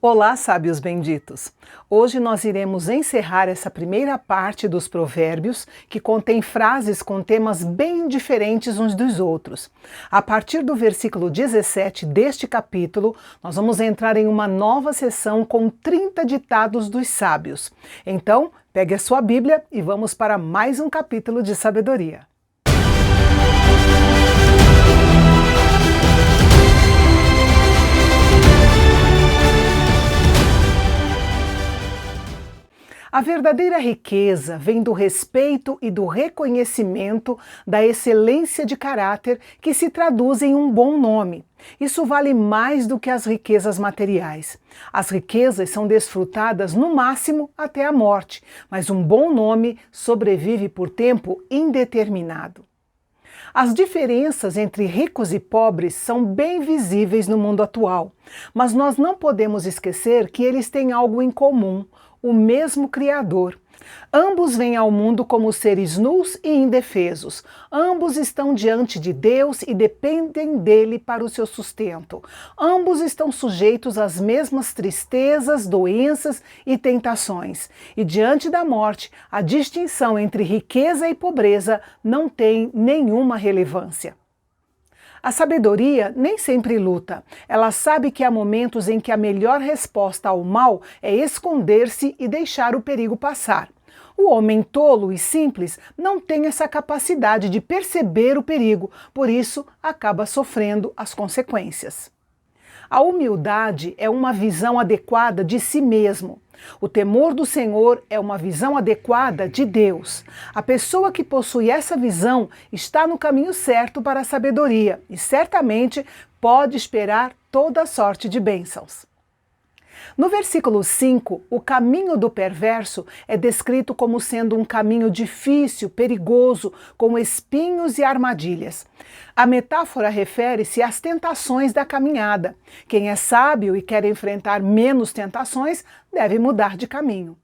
Olá, sábios benditos! Hoje nós iremos encerrar essa primeira parte dos provérbios, que contém frases com temas bem diferentes uns dos outros. A partir do versículo 17 deste capítulo, nós vamos entrar em uma nova sessão com 30 ditados dos sábios. Então, pegue a sua Bíblia e vamos para mais um capítulo de sabedoria. A verdadeira riqueza vem do respeito e do reconhecimento da excelência de caráter que se traduz em um bom nome. Isso vale mais do que as riquezas materiais. As riquezas são desfrutadas no máximo até a morte, mas um bom nome sobrevive por tempo indeterminado. As diferenças entre ricos e pobres são bem visíveis no mundo atual, mas nós não podemos esquecer que eles têm algo em comum: o mesmo Criador. Ambos vêm ao mundo como seres nus e indefesos. Ambos estão diante de Deus e dependem dele para o seu sustento. Ambos estão sujeitos às mesmas tristezas, doenças e tentações. E diante da morte, a distinção entre riqueza e pobreza não tem nenhuma relevância. A sabedoria nem sempre luta. Ela sabe que há momentos em que a melhor resposta ao mal é esconder-se e deixar o perigo passar. O homem tolo e simples não tem essa capacidade de perceber o perigo, por isso acaba sofrendo as consequências. A humildade é uma visão adequada de si mesmo. O temor do Senhor é uma visão adequada de Deus. A pessoa que possui essa visão está no caminho certo para a sabedoria e certamente pode esperar toda sorte de bênçãos. No versículo 5, o caminho do perverso é descrito como sendo um caminho difícil, perigoso, com espinhos e armadilhas. A metáfora refere-se às tentações da caminhada. Quem é sábio e quer enfrentar menos tentações deve mudar de caminho.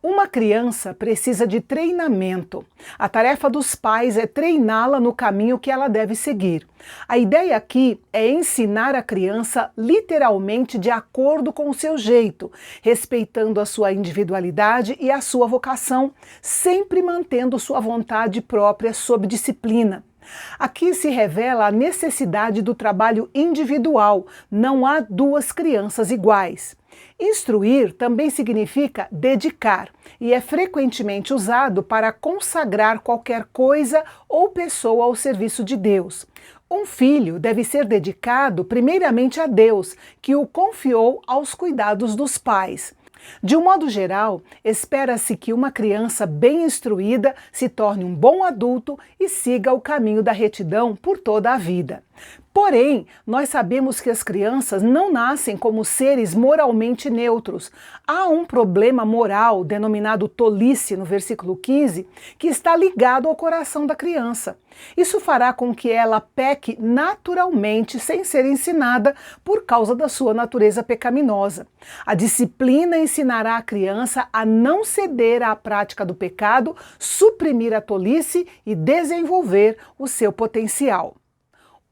Uma criança precisa de treinamento. A tarefa dos pais é treiná-la no caminho que ela deve seguir. A ideia aqui é ensinar a criança literalmente de acordo com o seu jeito, respeitando a sua individualidade e a sua vocação, sempre mantendo sua vontade própria sob disciplina. Aqui se revela a necessidade do trabalho individual. Não há duas crianças iguais. Instruir também significa dedicar e é frequentemente usado para consagrar qualquer coisa ou pessoa ao serviço de Deus. Um filho deve ser dedicado primeiramente a Deus, que o confiou aos cuidados dos pais. De um modo geral, espera-se que uma criança bem instruída se torne um bom adulto e siga o caminho da retidão por toda a vida. Porém, nós sabemos que as crianças não nascem como seres moralmente neutros. Há um problema moral, denominado tolice, no versículo 15, que está ligado ao coração da criança. Isso fará com que ela peque naturalmente, sem ser ensinada, por causa da sua natureza pecaminosa. A disciplina ensinará a criança a não ceder à prática do pecado, suprimir a tolice e desenvolver o seu potencial.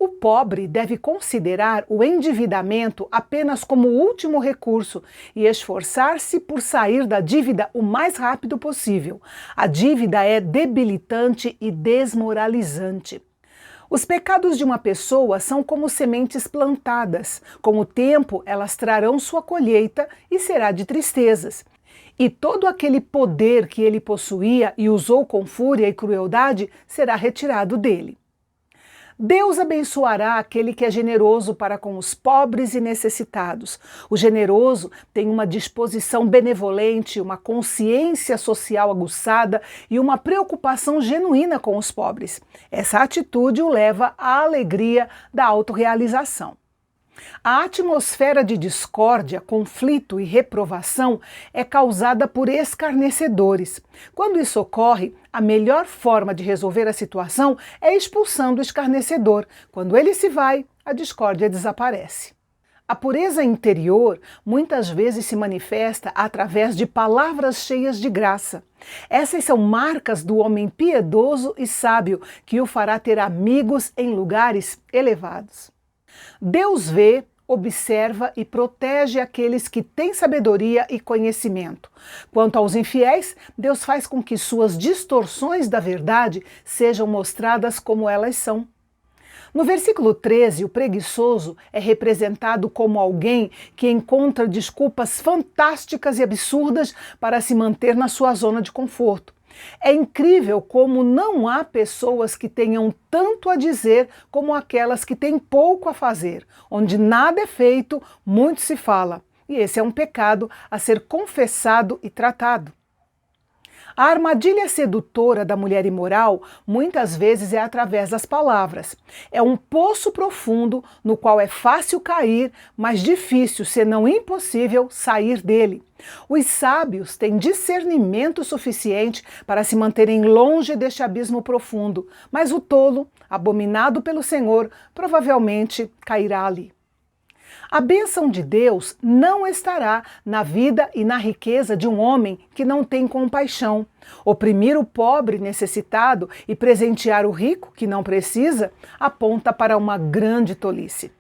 O pobre deve considerar o endividamento apenas como último recurso e esforçar-se por sair da dívida o mais rápido possível. A dívida é debilitante e desmoralizante. Os pecados de uma pessoa são como sementes plantadas. Com o tempo, elas trarão sua colheita e será de tristezas. E todo aquele poder que ele possuía e usou com fúria e crueldade será retirado dele. Deus abençoará aquele que é generoso para com os pobres e necessitados. O generoso tem uma disposição benevolente, uma consciência social aguçada e uma preocupação genuína com os pobres. Essa atitude o leva à alegria da autorrealização. A atmosfera de discórdia, conflito e reprovação é causada por escarnecedores. Quando isso ocorre, a melhor forma de resolver a situação é expulsando o escarnecedor. Quando ele se vai, a discórdia desaparece. A pureza interior muitas vezes se manifesta através de palavras cheias de graça. Essas são marcas do homem piedoso e sábio, que o fará ter amigos em lugares elevados. Deus vê observa e protege aqueles que têm sabedoria e conhecimento. Quanto aos infiéis, Deus faz com que suas distorções da verdade sejam mostradas como elas são. No versículo 13, o preguiçoso é representado como alguém que encontra desculpas fantásticas e absurdas para se manter na sua zona de conforto. É incrível como não há pessoas que tenham tanto a dizer como aquelas que têm pouco a fazer. Onde nada é feito, muito se fala. E esse é um pecado a ser confessado e tratado. A armadilha sedutora da mulher imoral muitas vezes é através das palavras. É um poço profundo no qual é fácil cair, mas difícil, se não impossível, sair dele. Os sábios têm discernimento suficiente para se manterem longe deste abismo profundo, mas o tolo, abominado pelo Senhor, provavelmente cairá ali. A bênção de Deus não estará na vida e na riqueza de um homem que não tem compaixão. Oprimir o pobre necessitado e presentear o rico que não precisa aponta para uma grande tolice.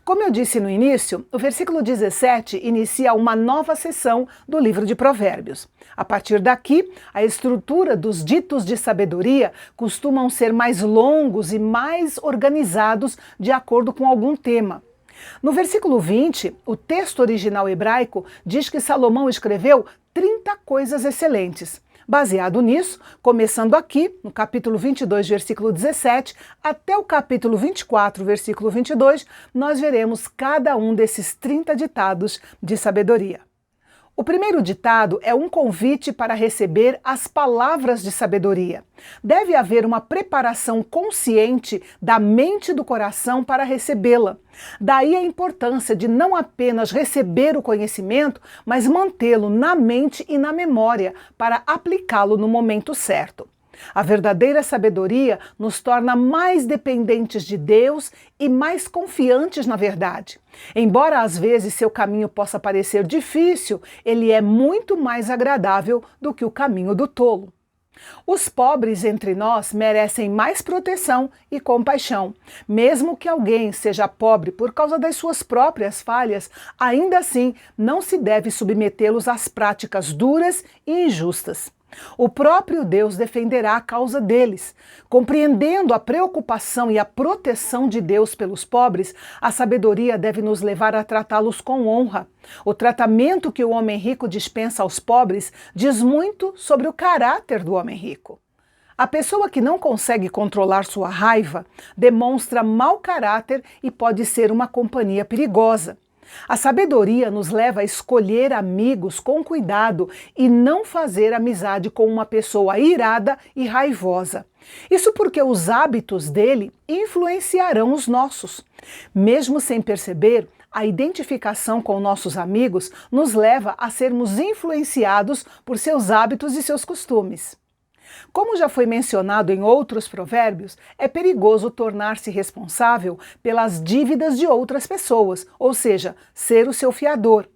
Como eu disse no início, o versículo 17 inicia uma nova seção do livro de Provérbios. A partir daqui, a estrutura dos ditos de sabedoria costumam ser mais longos e mais organizados de acordo com algum tema. No versículo 20, o texto original hebraico diz que Salomão escreveu 30 coisas excelentes. Baseado nisso, começando aqui, no capítulo 22, versículo 17, até o capítulo 24, versículo 22, nós veremos cada um desses 30 ditados de sabedoria. O primeiro ditado é um convite para receber as palavras de sabedoria. Deve haver uma preparação consciente da mente e do coração para recebê-la. Daí a importância de não apenas receber o conhecimento, mas mantê-lo na mente e na memória para aplicá-lo no momento certo. A verdadeira sabedoria nos torna mais dependentes de Deus e mais confiantes na verdade. Embora às vezes seu caminho possa parecer difícil, ele é muito mais agradável do que o caminho do tolo. Os pobres entre nós merecem mais proteção e compaixão. Mesmo que alguém seja pobre por causa das suas próprias falhas, ainda assim não se deve submetê-los às práticas duras e injustas. O próprio Deus defenderá a causa deles. Compreendendo a preocupação e a proteção de Deus pelos pobres, a sabedoria deve nos levar a tratá-los com honra. O tratamento que o homem rico dispensa aos pobres diz muito sobre o caráter do homem rico. A pessoa que não consegue controlar sua raiva demonstra mau caráter e pode ser uma companhia perigosa. A sabedoria nos leva a escolher amigos com cuidado e não fazer amizade com uma pessoa irada e raivosa. Isso porque os hábitos dele influenciarão os nossos. Mesmo sem perceber, a identificação com nossos amigos nos leva a sermos influenciados por seus hábitos e seus costumes. Como já foi mencionado em outros provérbios, é perigoso tornar-se responsável pelas dívidas de outras pessoas, ou seja, ser o seu fiador.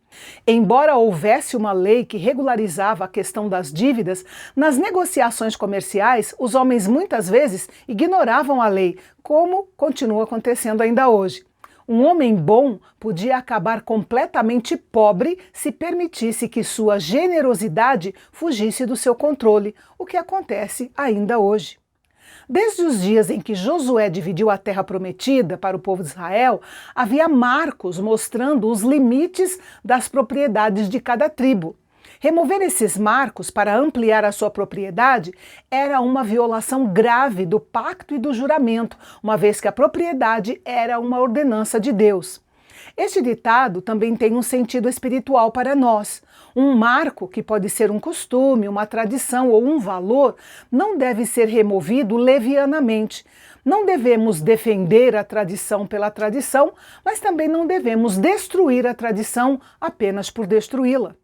Embora houvesse uma lei que regularizava a questão das dívidas, nas negociações comerciais, os homens muitas vezes ignoravam a lei, como continua acontecendo ainda hoje. Um homem bom podia acabar completamente pobre se permitisse que sua generosidade fugisse do seu controle, o que acontece ainda hoje. Desde os dias em que Josué dividiu a terra prometida para o povo de Israel, havia marcos mostrando os limites das propriedades de cada tribo. Remover esses marcos para ampliar a sua propriedade era uma violação grave do pacto e do juramento, uma vez que a propriedade era uma ordenança de Deus. Este ditado também tem um sentido espiritual para nós. Um marco, que pode ser um costume, uma tradição ou um valor, não deve ser removido levianamente. Não devemos defender a tradição pela tradição, mas também não devemos destruir a tradição apenas por destruí-la.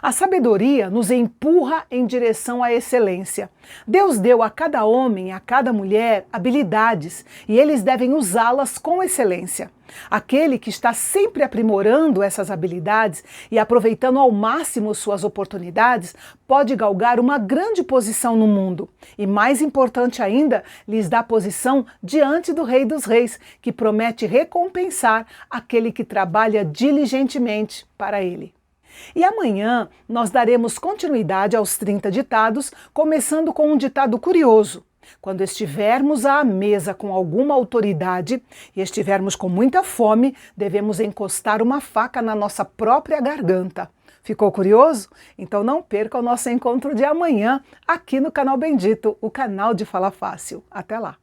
A sabedoria nos empurra em direção à excelência. Deus deu a cada homem, a cada mulher, habilidades e eles devem usá-las com excelência. Aquele que está sempre aprimorando essas habilidades e aproveitando ao máximo suas oportunidades pode galgar uma grande posição no mundo. E mais importante ainda, lhes dá posição diante do Rei dos Reis, que promete recompensar aquele que trabalha diligentemente para ele. E amanhã nós daremos continuidade aos 30 ditados, começando com um ditado curioso. Quando estivermos à mesa com alguma autoridade e estivermos com muita fome, devemos encostar uma faca na nossa própria garganta. Ficou curioso? Então não perca o nosso encontro de amanhã aqui no canal Bendito, o canal de Fala Fácil. Até lá!